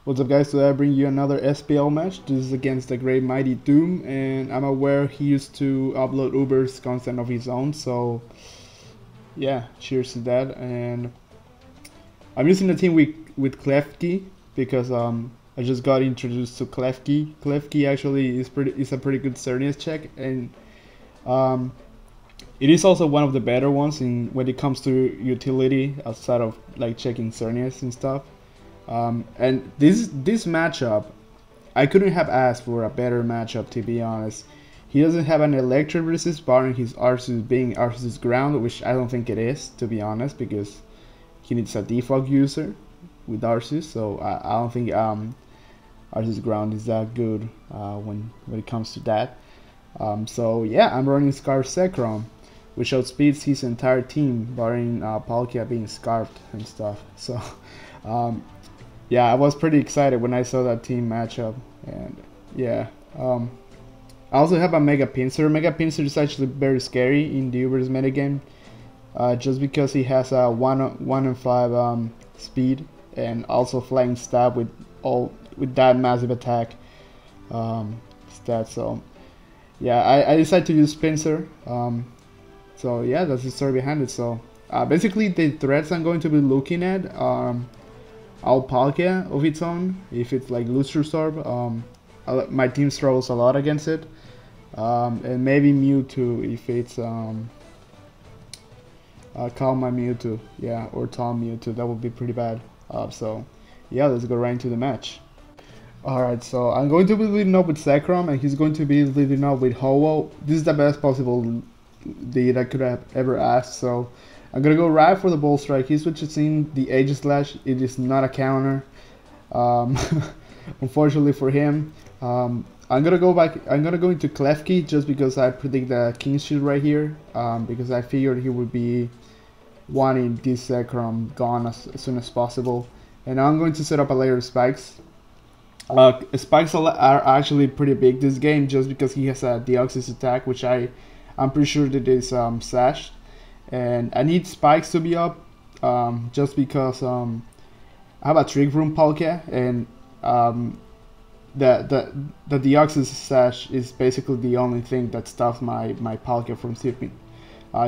What's up, guys? Today I bring you another SPL match. This is against the great mighty Doom, and I'm aware he used to upload Uber's content of his own, so yeah, cheers to that. And I'm using the team with Klefki because I just got introduced to Klefki. Klefki actually is a pretty good Cernius check, and um, it is also one of the better ones in when it comes to utility outside of like checking Cernius and stuff. And this matchup, I couldn't have asked for a better matchup, to be honest. He doesn't have an electric resist, barring his Arceus being Arceus ground, which I don't think it is, to be honest, because he needs a defog user with Arceus, so I don't think Arceus ground is that good when it comes to that. So yeah, I'm running Scarf Zekrom, which outspeeds his entire team, barring Palkia being scarfed and stuff. So yeah, I was pretty excited when I saw that team matchup, and yeah. I also have a Mega Pinsir. Mega Pinsir is actually very scary in the Uber's metagame, just because he has a 1 and 5 speed and also Flying Stab with that massive attack stat. So yeah, I decided to use Pinsir. So yeah, that's the story behind it. So basically, the threats I'm going to be looking at Palkia of its own, if it's like Lustrostorb. My team struggles a lot against it. And maybe Mewtwo if it's Calm My Mewtwo, yeah, or Tom Mewtwo. That would be pretty bad. So yeah, let's go right into the match. Alright, so I'm going to be leading up with Zekrom, and he's going to be leading up with Ho-Oh. This is the best possible lead I could have ever asked, so I'm gonna go right for the Ball Strike. He switches in the Aegislash. It is not a counter, unfortunately for him. I'm gonna go back. I'm gonna go into Klefki just because I predict the King Shield right here. Because I figured he would be wanting this Zekrom gone as soon as possible. And now I'm going to set up a layer of spikes. Spikes are actually pretty big this game just because he has a Deoxys attack, which I'm pretty sure that is Sash. And I need spikes to be up just because I have a Trick Room Palkia, and the Deoxys Sash is basically the only thing that stops my Palkia from sipping.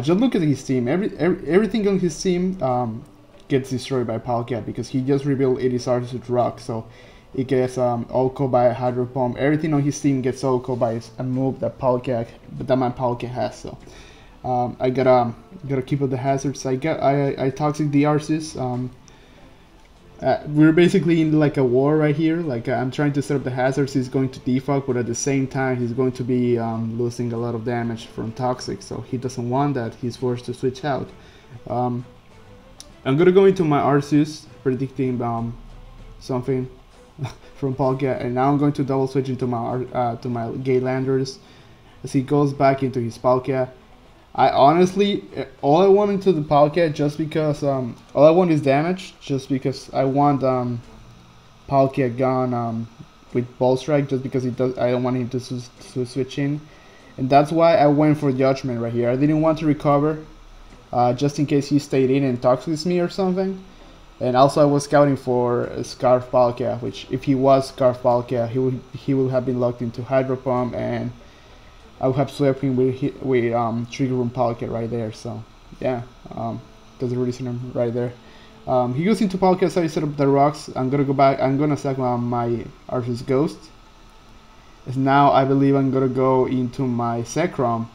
Just look at his team. Everything on his team gets destroyed by Palkia because he just revealed it is Arceus Rock, so it gets OHKO by Hydro Pump. Everything on his team gets OHKO by a move that my Palkia has. So I gotta keep up the hazards. I toxic the Arceus. We're basically in like a war right here. Like I'm trying to set up the hazards. He's going to defog, but at the same time he's going to be losing a lot of damage from toxic. So he doesn't want that. He's forced to switch out. I'm gonna go into my Arceus, predicting something from Palkia, and now I'm going to double switch into my Gaylanders as he goes back into his Palkia. I honestly, all I want into the Palkia just because all I want is damage, just because I want Palkia gone with Ball Strike, just because it does. I don't want him to switch in, and that's why I went for Judgment right here. I didn't want to recover, just in case he stayed in and toxics me or something. And also I was scouting for Scarf Palkia, which if he was Scarf Palkia, he would have been locked into Hydro Pump, and I would have swept him with Trigger Room Palkia right there. So yeah, that's the reason right there. He goes into Palkia, so I set up the rocks. I'm gonna go back. I'm gonna sack my Arceus Ghost. As now I believe I'm gonna go into my Zekrom.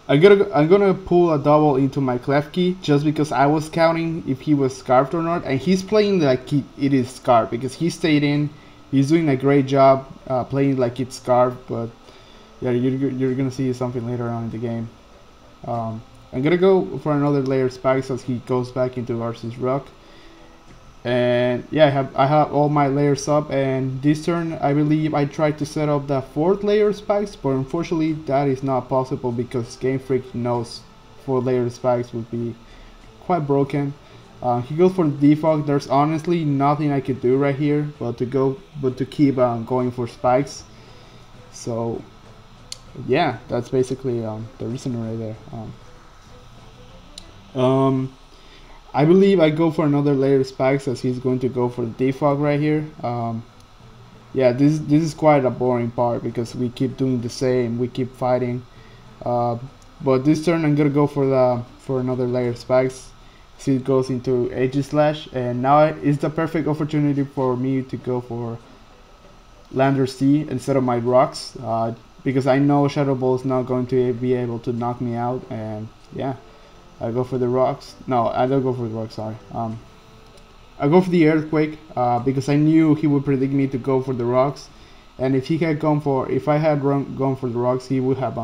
I'm gonna pull a double into my Klefki just because I was counting if he was scarfed or not, and he's playing like it is scarfed because he stayed in. He's doing a great job playing like it's scarfed, but yeah, you're gonna see something later on in the game. I'm gonna go for another layer of spikes as he goes back into Arceus Rock. And yeah, I have all my layers up, and this turn I believe I tried to set up the 4th layer of spikes, but unfortunately that is not possible because Game Freak knows 4 layer spikes would be quite broken. He goes for the defog. There's honestly nothing I could do right here but to keep going for spikes. So yeah, that's basically the reason right there. I believe I go for another layer spikes as he's going to go for the defog right here. Yeah, this is quite a boring part because we keep doing the same, we keep fighting. Uh, but this turn I'm gonna go for another layer spikes. See, it goes into Edge Slash, and now is the perfect opportunity for me to go for Lander C instead of my rocks, because I know Shadow Ball is not going to be able to knock me out, and yeah, I go for the rocks. No, I don't go for the rocks. Sorry. I go for the earthquake because I knew he would predict me to go for the rocks, and if I had gone for the rocks, he would have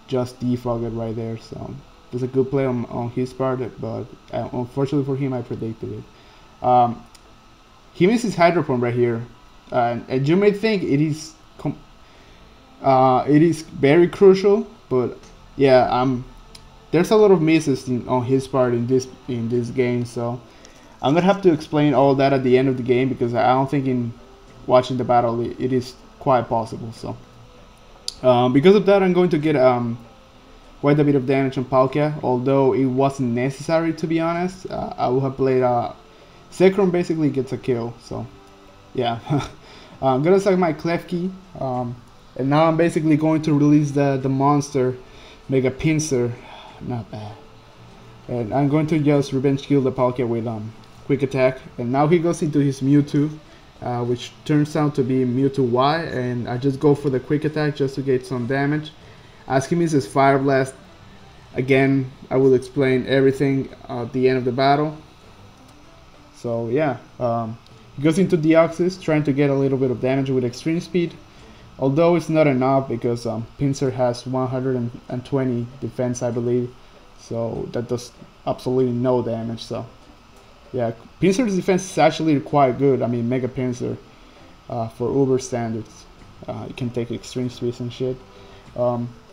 just defogged right there. So it's a good play on his part, but unfortunately for him, I predicted it. He misses Hydro Pump right here, and you may think it is very crucial, but yeah, there's a lot of misses on his part in this game, so I'm gonna have to explain all that at the end of the game because I don't think in watching the battle it is quite possible. So because of that, I'm going to get quite a bit of damage on Palkia, although it wasn't necessary, to be honest. I would have played Zekrom basically gets a kill, so yeah. I'm gonna sack my Klefki, and now I'm basically going to release the monster Mega Pinsir. Not bad. And I'm going to just revenge kill the Palkia with quick attack, and now he goes into his Mewtwo, which turns out to be Mewtwo Y, and I just go for the quick attack just to get some damage. As he misses Fire Blast, again, I will explain everything at the end of the battle. So yeah, he goes into Deoxys, trying to get a little bit of damage with extreme speed, although it's not enough because Pinsir has 120 defense, I believe, so that does absolutely no damage. So yeah, Pinsir's defense is actually quite good. I mean, Mega Pinsir for Uber standards, it can take extreme speeds and shit.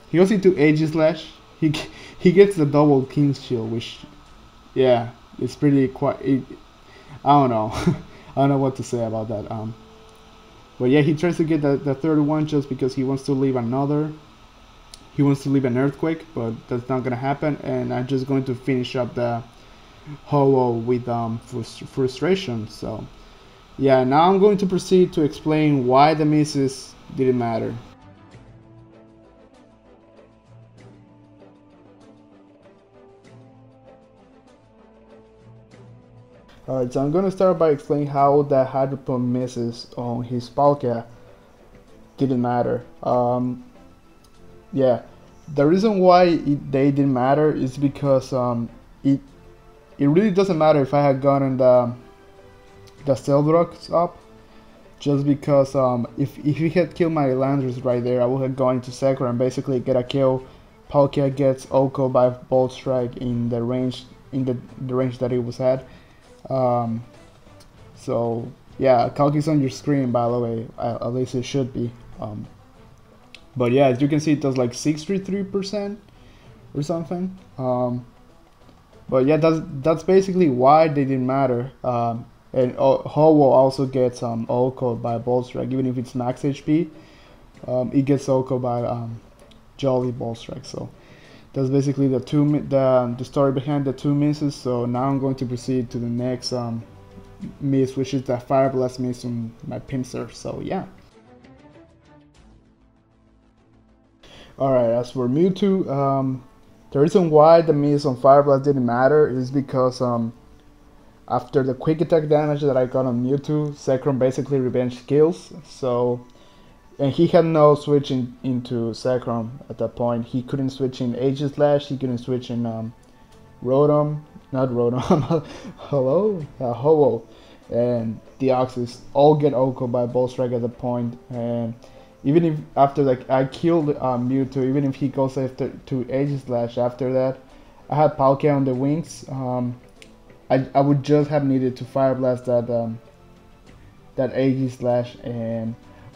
He goes into Edge Slash. He gets the double King's Shield, which, yeah, it's pretty quite. I don't know. I don't know what to say about that. But yeah, he tries to get the 31 just because he wants to leave another. He wants to leave an Earthquake, but that's not gonna happen. And I'm just going to finish up the Ho-Oh with frustration. So yeah, now I'm going to proceed to explain why the misses didn't matter. Alright, so I'm going to start by explaining how the Hydro Pump misses on his Palkia didn't matter. Yeah, the reason why they didn't matter is because it really doesn't matter if I had gotten the Stealth Rocks up, just because if he had killed my Landers right there, I would have gone into Sakura and basically get a kill. Palkia gets Oko by Bolt Strike in the range that it was at. So yeah, Kalki's on your screen, by the way, at least it should be. But yeah, as you can see, it does like 63% or something. But yeah, that's basically why they didn't matter. And Ho-Oh also gets Oko by Bolt Strike, even if it's max HP. It gets Oko by Jolly Bolt Strike. So that's basically the story behind the two misses. So now I'm going to proceed to the next miss, which is the Fire Blast miss on my Pinsir. So yeah. Alright, as for Mewtwo, the reason why the miss on Fire Blast didn't matter is because after the quick attack damage that I got on Mewtwo, Zekrom basically revenge kills. So, and he had no switching into Zekrom at that point. He couldn't switch in Aegis Slash, he couldn't switch in Rotom, not Rotom, hello, Ho-Oh, and Deoxys all get Oko by Bolt Strike at the point. And even if after like I killed Mewtwo, even if he goes after to Aegis Slash after that, I had Palkia on the wings. I would just have needed to Fire Blast that Aegis Slash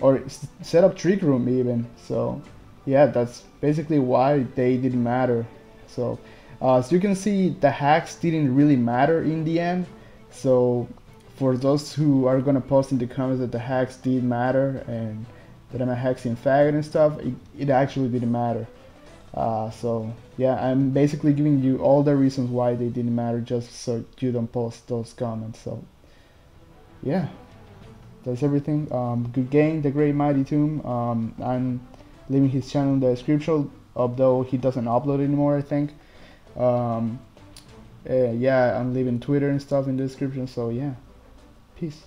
or set up Trick Room even. So yeah, that's basically why they didn't matter. So as you can see, the hacks didn't really matter in the end. So for those who are gonna post in the comments that the hacks did matter and that I'm a hexing faggot and stuff, it actually didn't matter. So yeah, I'm basically giving you all the reasons why they didn't matter, just so you don't post those comments. So yeah, that's everything. Good game, the Great Mighty Tomb. I'm leaving his channel in the description, although he doesn't upload anymore, I think. Yeah, I'm leaving Twitter and stuff in the description. So yeah, peace.